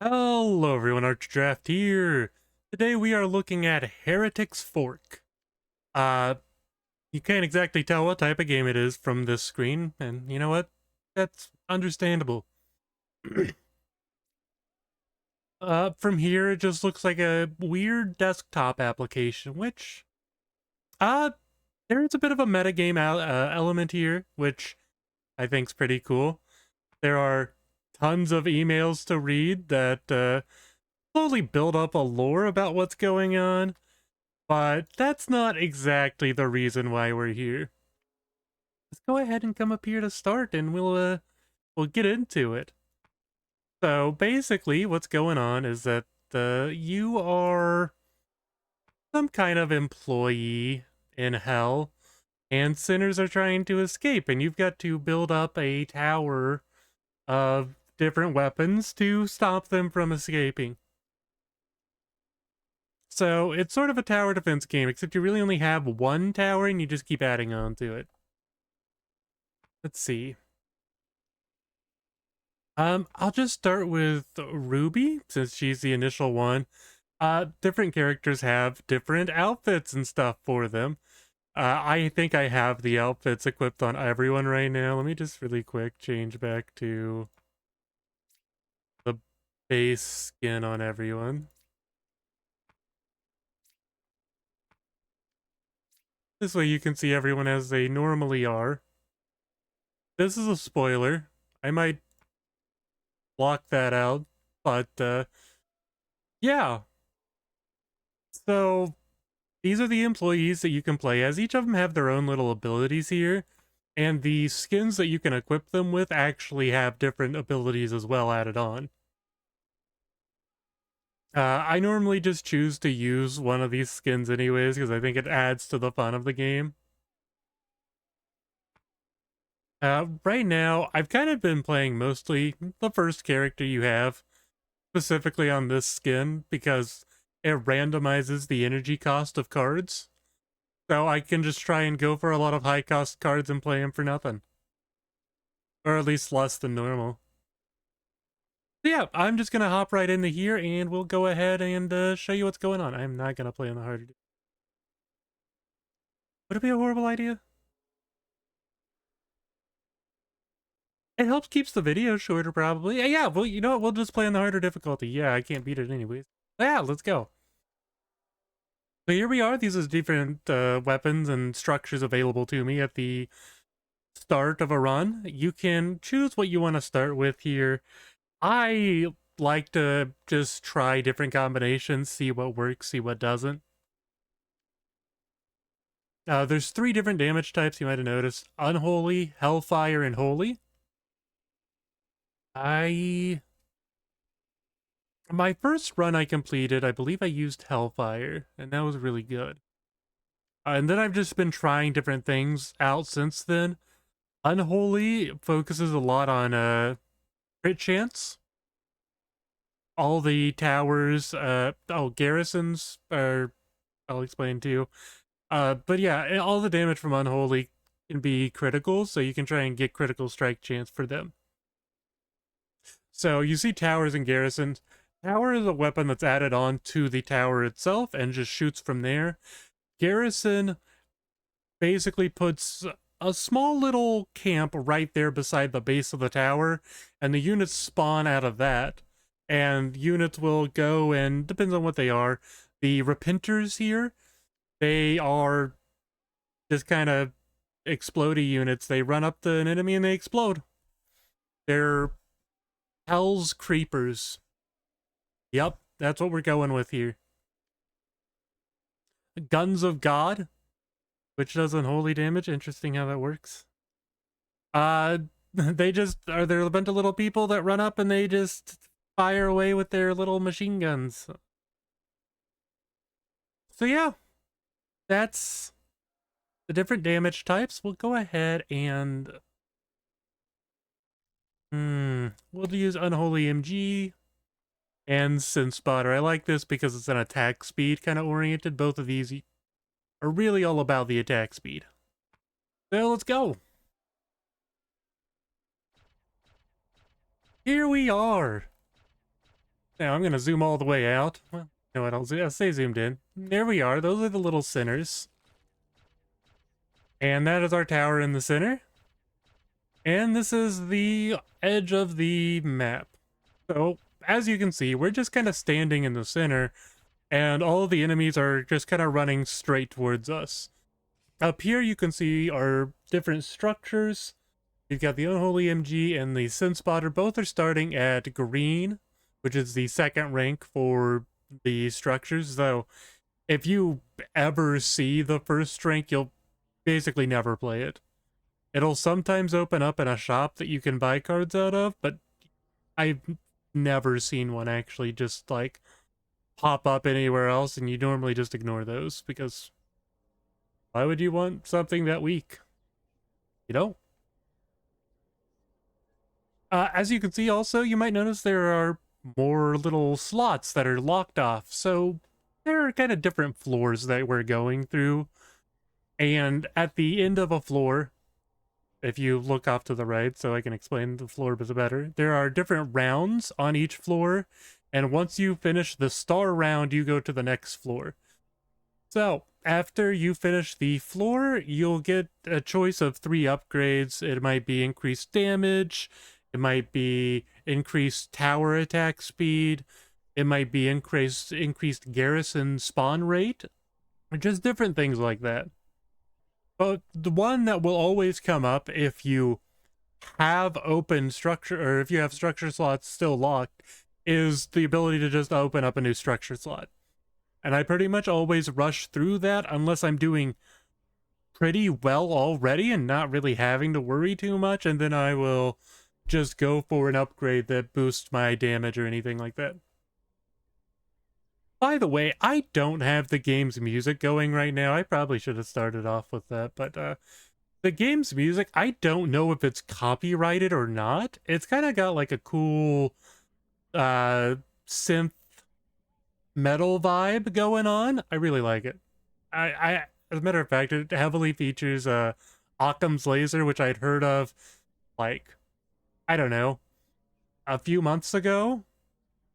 Hello everyone, ArchDraft here. Today we are looking at Heretic's Fork. Uh, you can't exactly tell what type of game it is from this screen, and you know what? That's understandable. From here it just looks like a weird desktop application, which, uh, there is a bit of a metagame element here, which I think's pretty cool. There are tons of emails to read that, slowly build up a lore about what's going on. But that's not exactly the reason why we're here. Let's go ahead and come up here to start and we'll get into it. So basically what's going on is that you are some kind of employee in hell and sinners are trying to escape, and you've got to build up a tower of different weapons to stop them from escaping. So it's sort of a tower defense game, except you really only have one tower and you just keep adding on to it. Let's see. I'll just start with Ruby, since she's the initial one. Different characters have different outfits and stuff for them. I think I have the outfits equipped on everyone right now. Let me just really quick change back to the base skin on everyone. This way you can see everyone as they normally are. This is a spoiler. I might block that out, but yeah. So these are the employees that you can play as. Each of them have their own little abilities here, and the skins that you can equip them with actually have different abilities as well added on. I normally just choose to use one of these skins anyways, because I think it adds to the fun of the game. Right now, I've kind of been playing mostly the first character you have, specifically on this skin, because it randomizes the energy cost of cards. So I can just try and go for a lot of high cost cards and play them for nothing. Or at least less than normal. So yeah, I'm just gonna hop right into here and we'll go ahead and show you what's going on. I'm not gonna play on the harder. Would it be a horrible idea? It helps keeps the video shorter probably. Yeah, well, you know what? We'll just play on the harder difficulty. Yeah, I can't beat it anyways. Yeah, let's go. So here we are. These are different weapons and structures available to me at the start of a run. You can choose what you want to start with here. I like to just try different combinations, see what works, see what doesn't. There's 3 different damage types you might have noticed: Unholy, Hellfire, and Holy. My first run I completed, I believe I used Hellfire, and that was really good. And then I've just been trying different things out since then. Unholy focuses a lot on crit chance. All the towers, garrisons are, I'll explain too. But yeah, all the damage from Unholy can be critical, so you can try and get critical strike chance for them. So you see towers and garrisons. Tower is a weapon that's added on to the tower itself and just shoots from there. Garrison basically puts a small little camp right there beside the base of the tower, and the units spawn out of that. And units will go and, depends on what they are, the Repenters here, they are just kind of explodey units. They run up to an enemy and they explode. They're Hell's Creepers. Yep, that's what we're going with here. Guns of God, which does unholy damage. Interesting how that works. They just are there a bunch of little people that run up and they just fire away with their little machine guns. So yeah, that's the different damage types. We'll go ahead and we'll use Unholy MG and Sin Spotter. I like this because it's an attack speed kind of oriented. Both of these are really all about the attack speed. So let's go. Here we are. Now I'm going to zoom all the way out. Well, you know what, I'll stay zoomed in. There we are. Those are the little centers. And that is our tower in the center. And this is the edge of the map. So, as you can see, we're just kind of standing in the center, and all of the enemies are just kind of running straight towards us. Up here you can see our different structures. You've got the Unholy MG and the Sin Spotter. Both are starting at green, which is the second rank for the structures. So if you ever see the first rank, you'll basically never play it. It'll sometimes open up in a shop that you can buy cards out of, but I've never seen one actually just like pop up anywhere else, and you normally just ignore those because why would you want something that weak? You know? As you can see also, you might notice there are more little slots that are locked off. So there are kind of different floors that we're going through. And at the end of a floor, if you look off to the right, so I can explain the floor a bit better, there are different rounds on each floor. And once you finish the star round, you go to the next floor. So after you finish the floor, you'll get a choice of 3 upgrades. It might be increased damage. It might be increased tower attack speed. It might be increased garrison spawn rate. Just different things like that. But the one that will always come up if you have open structure, or if you have structure slots still locked, is the ability to just open up a new structure slot. And I pretty much always rush through that unless I'm doing pretty well already and not really having to worry too much, and then I will just go for an upgrade that boosts my damage or anything like that. By the way, I don't have the game's music going right now. I probably should have started off with that, but the game's music, I don't know if it's copyrighted or not. It's kind of got like a cool synth metal vibe going on. I really like it. I as a matter of fact, it heavily features Occam's Laser, which I'd heard of like, I don't know, a few months ago.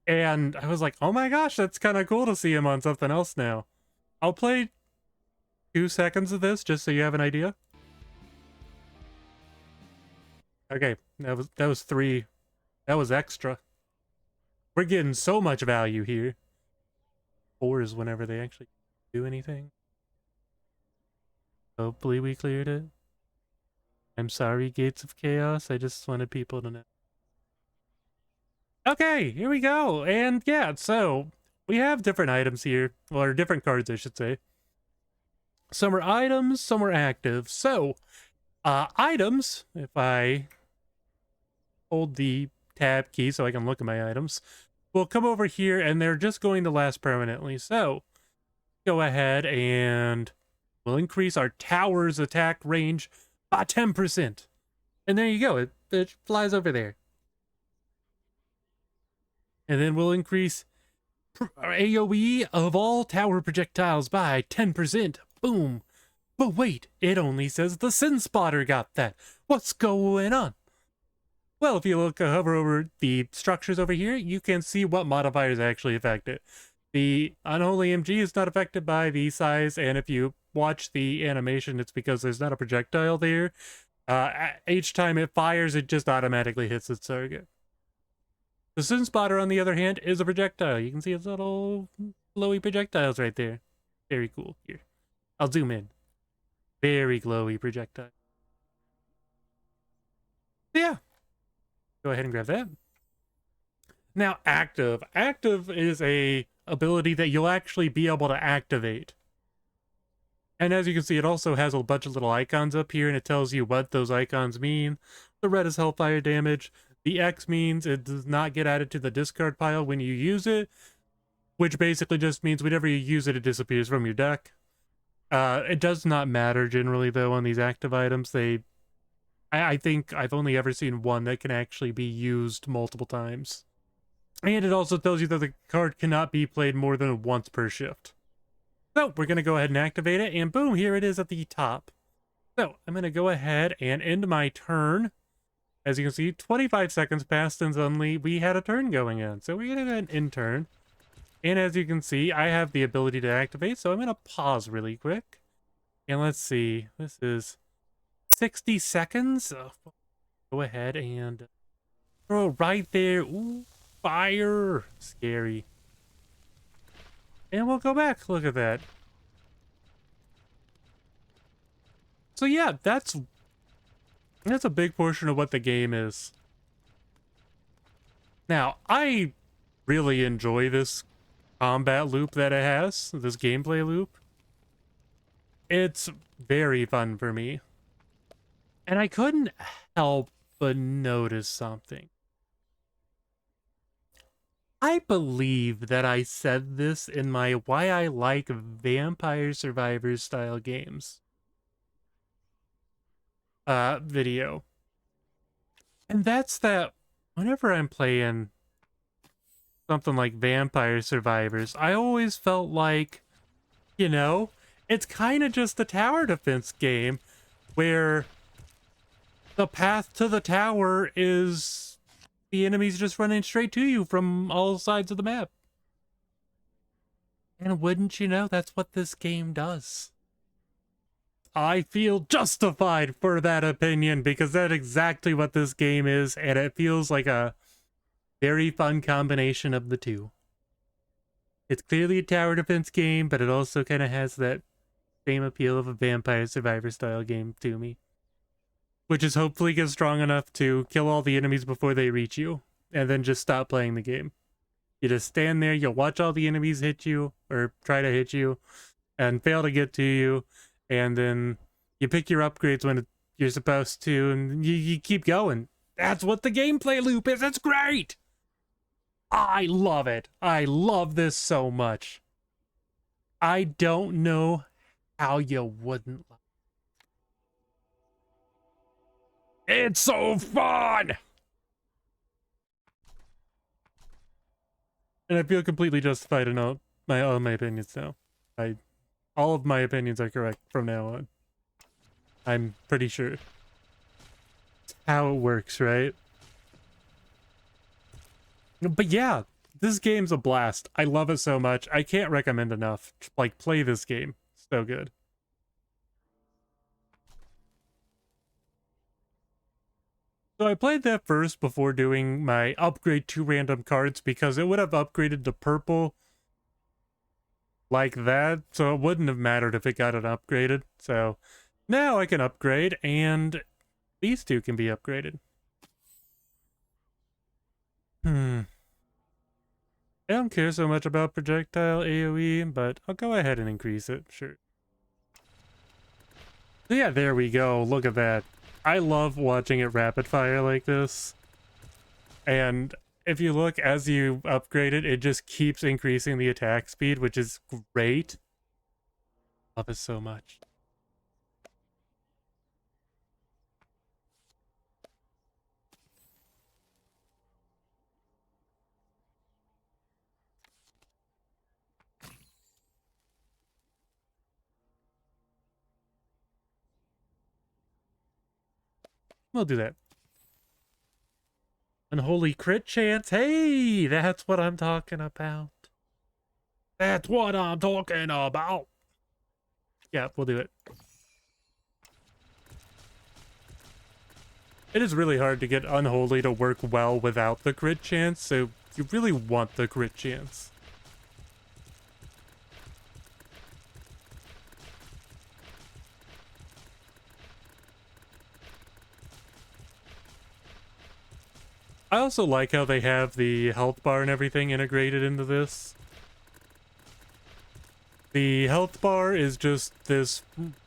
And I was like, oh my gosh, that's kind of cool to see him on something else now. I'll play 2 seconds of this just so you have an idea. Okay, that was 3. That was extra. We're getting so much value here. 4 is whenever they actually do anything. Hopefully we cleared it. I'm sorry, Gates of Chaos. I just wanted people to know. Okay, here we go. And yeah, so we have different items here, or different cards, I should say. Some are items, some are active. So, items, if I hold the tab key so I can look at my items, will come over here and they're just going to last permanently. So, go ahead and we'll increase our tower's attack range by 10%. And there you go, it flies over there. And then we'll increase our AoE of all tower projectiles by 10%. Boom. But wait, it only says the Sin Spotter got that. What's going on? Well, if you hover over the structures over here, you can see what modifiers actually affect it. The Unholy MG is not affected by the size, and if you watch the animation, it's because there's not a projectile there. Each time it fires, it just automatically hits its target. The Sin Spotter, on the other hand, is a projectile. You can see its little glowy projectiles right there. Very cool. Here, I'll zoom in. Very glowy projectile. Yeah. Go ahead and grab that. Now, active. Active is a ability that you'll actually be able to activate. And as you can see, it also has a bunch of little icons up here, and it tells you what those icons mean. The red is Hellfire damage. The X means it does not get added to the discard pile when you use it, which basically just means whenever you use it, it disappears from your deck. It does not matter generally, though, on these active items. I think I've only ever seen one that can actually be used multiple times. And it also tells you that the card cannot be played more than once per shift. So we're going to go ahead and activate it, and boom, here it is at the top. So I'm going to go ahead and end my turn. As you can see, 25 seconds passed and suddenly we had a turn going in. So we're gonna get an in turn. And as you can see, I have the ability to activate, so I'm gonna pause really quick. And let's see, this is 60 seconds. So go ahead and throw right there. Ooh, fire. Scary. And we'll go back. Look at that. So yeah, that's a big portion of what the game is. Now, I really enjoy this combat loop that it has, this gameplay loop. It's very fun for me. And I couldn't help but notice something. I believe that I said this in my Why I Like Vampire Survivors style games video. And that's that whenever I'm playing something like Vampire Survivors, I always felt like, you know, it's kind of just a tower defense game where the path to the tower is the enemies just running straight to you from all sides of the map. And wouldn't you know, that's what this game does. I feel justified for that opinion because that's exactly what this game is, and it feels like a very fun combination of the two. It's clearly a tower defense game, but it also kind of has that same appeal of a Vampire Survivor style game to me. Which is hopefully get strong enough to kill all the enemies before they reach you, and then just stop playing the game. You just stand there, you'll watch all the enemies hit you, or try to hit you, and fail to get to you, and then you pick your upgrades when you're supposed to, and you keep going. That's what the gameplay loop is. It's great! I love it. I love this so much. I don't know how you wouldn't love it. It's so fun! And I feel completely justified in all my opinions now. All of my opinions are correct from now on. I'm pretty sure. It's how it works, right? But yeah, this game's a blast. I love it so much. I can't recommend enough. Like, play this game. So good. So I played that first before doing my upgrade to random cards because it would have upgraded to purple like that, so it wouldn't have mattered if it got it upgraded. So now I can upgrade, and these two can be upgraded. I don't care so much about projectile AoE, but I'll go ahead and increase it, sure. So yeah, there we go. Look at that. I love watching it rapid fire like this. And if you look, as you upgrade it, it just keeps increasing the attack speed, which is great. Love it so much. We'll do that. Unholy crit chance. Hey, that's what I'm talking about. That's what I'm talking about. Yeah, we'll do it. It is really hard to get Unholy to work well without the crit chance, so you really want the crit chance. I also like how they have the health bar and everything integrated into this. The health bar is just this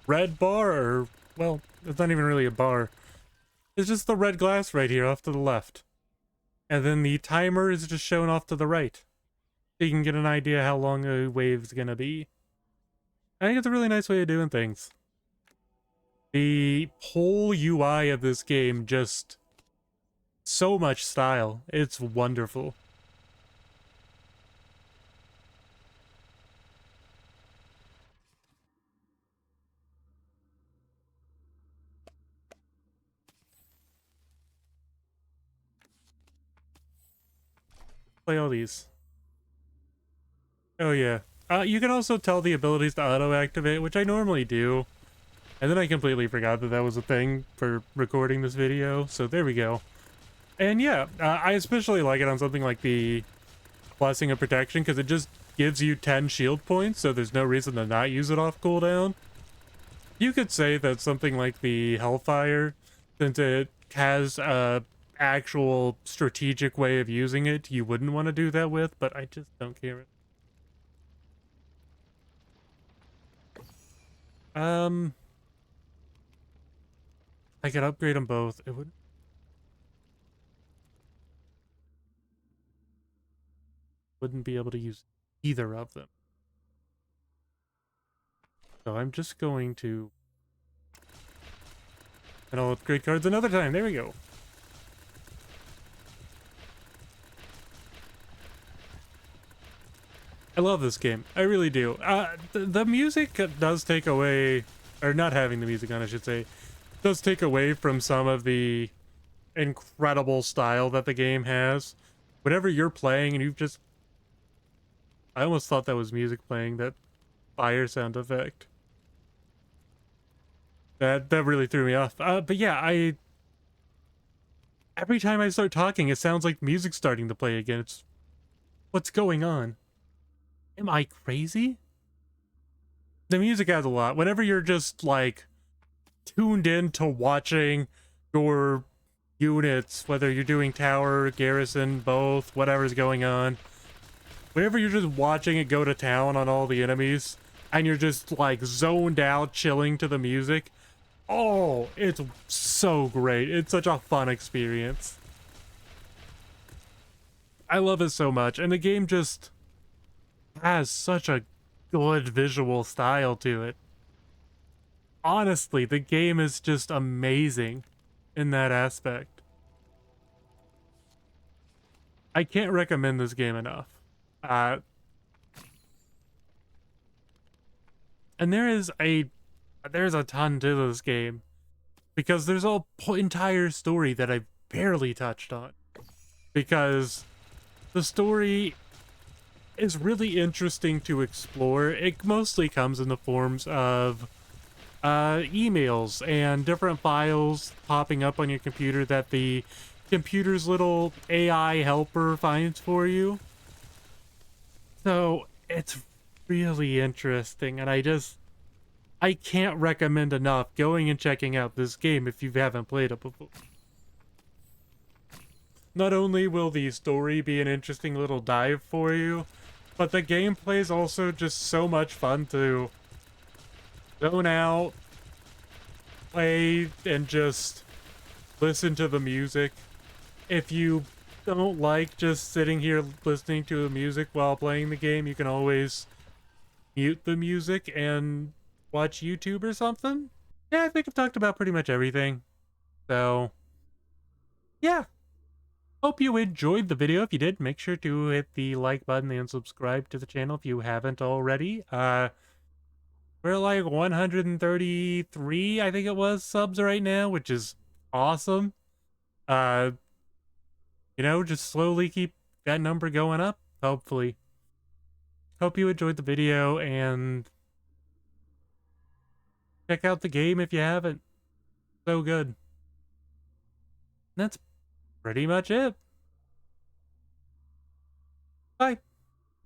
red bar, or, well, it's not even really a bar. It's just the red glass right here off to the left. And then the timer is just shown off to the right. So you can get an idea how long a wave's gonna be. I think it's a really nice way of doing things. The whole UI of this game just... so much style. It's wonderful. Play all these. Oh yeah. You can also tell the abilities to auto-activate, which I normally do. And then I completely forgot that that was a thing for recording this video, so there we go. And yeah, I especially like it on something like the Blessing of Protection, because it just gives you 10 shield points, so there's no reason to not use it off cooldown. You could say that something like the Hellfire, since it has a actual strategic way of using it, you wouldn't want to do that with, but I just don't care. I could upgrade them both. It wouldn't be able to use either of them. So I'm just going to... And I'll upgrade cards another time. There we go. I love this game. I really do. The music does take away... Or not having the music on, I should say. Does take away from some of the incredible style that the game has. Whenever you're playing and you've just... I almost thought that was music playing, that fire sound effect. That really threw me off. But yeah, every time I start talking, it sounds like music's starting to play again. It's... What's going on? Am I crazy? The music adds a lot. Whenever you're just, like, tuned in to watching your units, whether you're doing tower, garrison, both, whatever's going on, whenever you're just watching it go to town on all the enemies, and you're just, like, zoned out, chilling to the music, oh, it's so great. It's such a fun experience. I love it so much, and the game just has such a good visual style to it. Honestly, the game is just amazing in that aspect. I can't recommend this game enough. And there's a ton to this game, because there's a entire story that I've barely touched on, because the story is really interesting to explore. It mostly comes in the forms of emails and different files popping up on your computer that the computer's little AI helper finds for you. So it's really interesting, and I can't recommend enough going and checking out this game if you haven't played it before. Not only will the story be an interesting little dive for you, but the gameplay is also just so much fun to zone out, play, and just listen to the music. If you don't like just sitting here listening to the music while playing the game, you can always mute the music and watch YouTube or something. Yeah, I think I've talked about pretty much everything. So, yeah. Hope you enjoyed the video. If you did, make sure to hit the like button and subscribe to the channel if you haven't already. We're like 133, I think it was, subs right now, which is awesome. You know, just slowly keep that number going up, hopefully. Hope you enjoyed the video, and check out the game if you haven't. So good. That's pretty much it. Bye.